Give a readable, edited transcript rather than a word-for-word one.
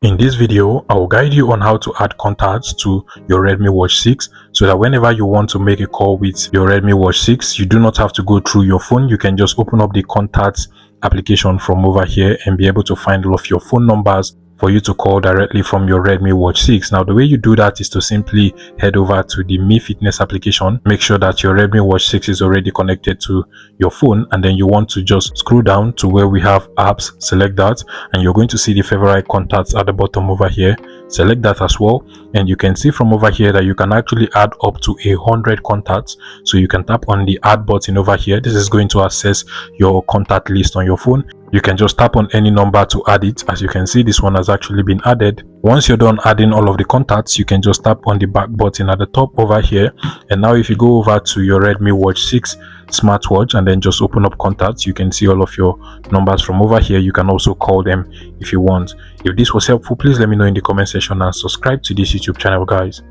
In this video, I will guide you on how to add contacts to your Redmi Watch 6 so that whenever you want to make a call with your Redmi Watch 6, you do not have to go through your phone. You can just open up the contacts application from over here and be able to find all of your phone numbers for you to call directly from your Redmi Watch 6. Now, the way you do that is to simply head over to the Mi Fitness application. Make sure that your Redmi Watch 6 is already connected to your phone, and then you want to just scroll down to where we have apps. Select that, and you're going to see the favorite contacts at the bottom over here. Select that as well, and you can see from over here that you can actually add up to 100 contacts. So you can tap on the add button over here. This is going to access your contact list on your phone. You can just tap on any number to add it. As you can see, this one has actually been added. Once you're done adding all of the contacts, you can just tap on the back button at the top over here. And now if you go over to your Redmi Watch 6 smartwatch and then just open up contacts, you can see all of your numbers from over here. You can also call them if you want. If this was helpful, please let me know in the comment section and subscribe to this YouTube channel, guys.